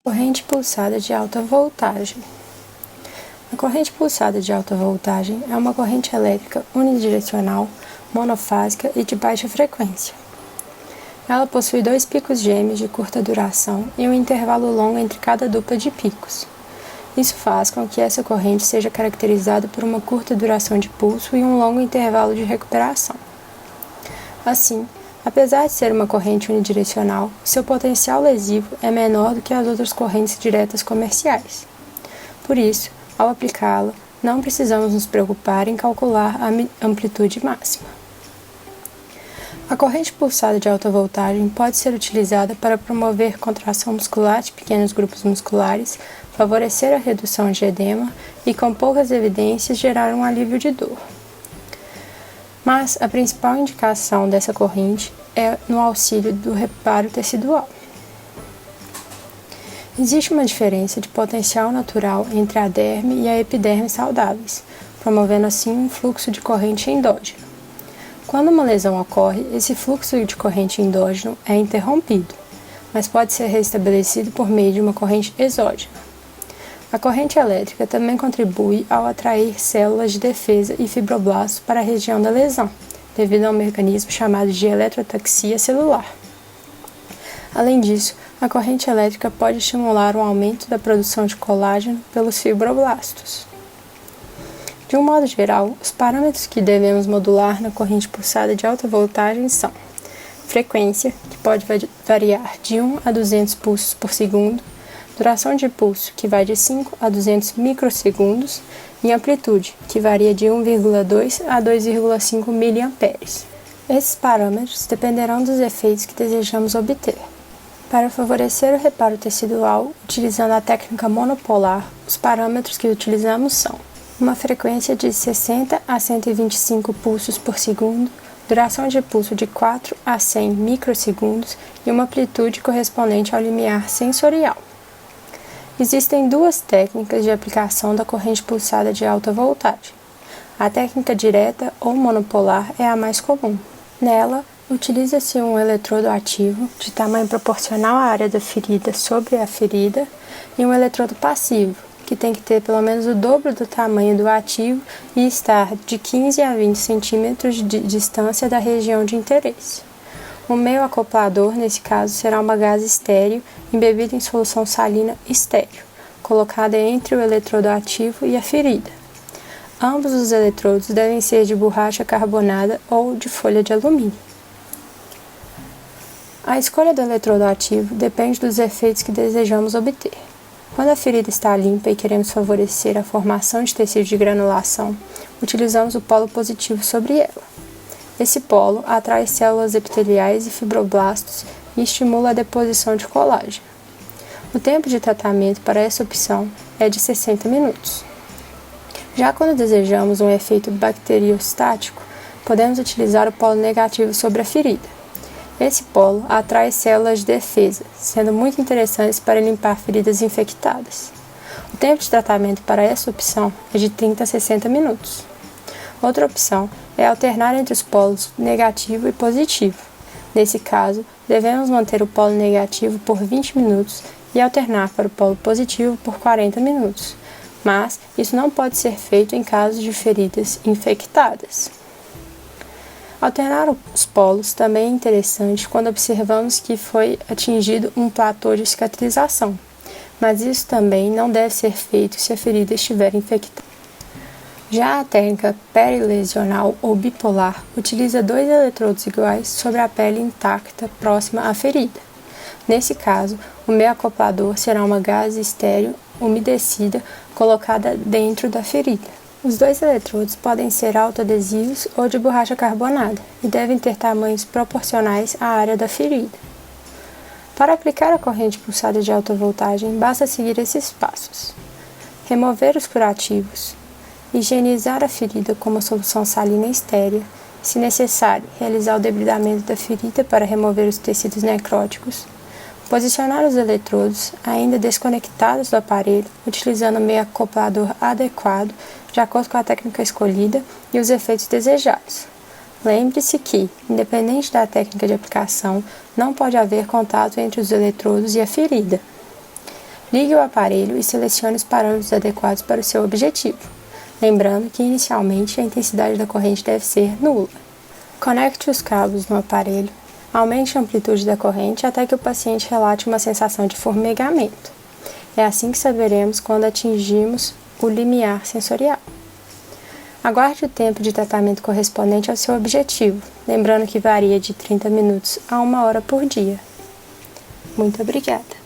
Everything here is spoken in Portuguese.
Corrente pulsada de alta voltagem. A corrente pulsada de alta voltagem é uma corrente elétrica unidirecional, monofásica e de baixa frequência. Ela possui dois picos gêmeos de curta duração e um intervalo longo entre cada dupla de picos. Isso faz com que essa corrente seja caracterizada por uma curta duração de pulso e um longo intervalo de recuperação. Assim, apesar de ser uma corrente unidirecional, seu potencial lesivo é menor do que as outras correntes diretas comerciais. Por isso, ao aplicá-la, não precisamos nos preocupar em calcular a amplitude máxima. A corrente pulsada de alta voltagem pode ser utilizada para promover contração muscular de pequenos grupos musculares, favorecer a redução de edema e, com poucas evidências, gerar um alívio de dor. Mas a principal indicação dessa corrente é no auxílio do reparo tecidual. Existe uma diferença de potencial natural entre a derme e a epiderme saudáveis, promovendo assim um fluxo de corrente endógeno. Quando uma lesão ocorre, esse fluxo de corrente endógeno é interrompido, mas pode ser restabelecido por meio de uma corrente exógena. A corrente elétrica também contribui ao atrair células de defesa e fibroblastos para a região da lesão, devido a um mecanismo chamado de eletrotaxia celular. Além disso, a corrente elétrica pode estimular o aumento da produção de colágeno pelos fibroblastos. De um modo geral, os parâmetros que devemos modular na corrente pulsada de alta voltagem são frequência, que pode variar de 1 a 200 pulsos por segundo, duração de pulso, que vai de 5 a 200 microsegundos, e amplitude, que varia de 1,2 a 2,5 mA. Esses parâmetros dependerão dos efeitos que desejamos obter. Para favorecer o reparo tecidual, utilizando a técnica monopolar, os parâmetros que utilizamos são uma frequência de 60 a 125 pulsos por segundo, duração de pulso de 4 a 100 microsegundos e uma amplitude correspondente ao limiar sensorial. Existem duas técnicas de aplicação da corrente pulsada de alta voltagem. A técnica direta ou monopolar é a mais comum. Nela, utiliza-se um eletrodo ativo de tamanho proporcional à área da ferida sobre a ferida e um eletrodo passivo, que tem que ter pelo menos o dobro do tamanho do ativo e estar de 15 a 20 centímetros de distância da região de interesse. O meio acoplador, nesse caso, será uma gase estéreo embebida em solução salina estéreo, colocada entre o eletrodo ativo e a ferida. Ambos os eletrodos devem ser de borracha carbonada ou de folha de alumínio. A escolha do eletrodo ativo depende dos efeitos que desejamos obter. Quando a ferida está limpa e queremos favorecer a formação de tecido de granulação, utilizamos o polo positivo sobre ela. Esse polo atrai células epiteliais e fibroblastos e estimula a deposição de colágeno. O tempo de tratamento para essa opção é de 60 minutos. Já quando desejamos um efeito bacteriostático, podemos utilizar o polo negativo sobre a ferida. Esse polo atrai células de defesa, sendo muito interessantes para limpar feridas infectadas. O tempo de tratamento para essa opção é de 30 a 60 minutos. Outra opção é alternar entre os polos negativo e positivo. Nesse caso, devemos manter o polo negativo por 20 minutos e alternar para o polo positivo por 40 minutos, mas isso não pode ser feito em casos de feridas infectadas. Alternar os polos também é interessante quando observamos que foi atingido um platô de cicatrização, mas isso também não deve ser feito se a ferida estiver infectada. Já a técnica perilesional ou bipolar utiliza dois eletrodos iguais sobre a pele intacta próxima à ferida. Nesse caso, o meio acoplador será uma gase estéreo umedecida colocada dentro da ferida. Os dois eletrodos podem ser autoadesivos ou de borracha carbonada e devem ter tamanhos proporcionais à área da ferida. Para aplicar a corrente pulsada de alta voltagem, basta seguir esses passos: remover os curativos, higienizar a ferida com uma solução salina estérea, se necessário, realizar o debridamento da ferida para remover os tecidos necróticos, posicionar os eletrodos, ainda desconectados do aparelho, utilizando o meio acoplador adequado, de acordo com a técnica escolhida e os efeitos desejados. Lembre-se que, independente da técnica de aplicação, não pode haver contato entre os eletrodos e a ferida. Ligue o aparelho e selecione os parâmetros adequados para o seu objetivo, lembrando que inicialmente a intensidade da corrente deve ser nula. Conecte os cabos no aparelho, aumente a amplitude da corrente até que o paciente relate uma sensação de formigamento. É assim que saberemos quando atingimos o limiar sensorial. Aguarde o tempo de tratamento correspondente ao seu objetivo, lembrando que varia de 30 minutos a 1 hora por dia. Muito obrigada!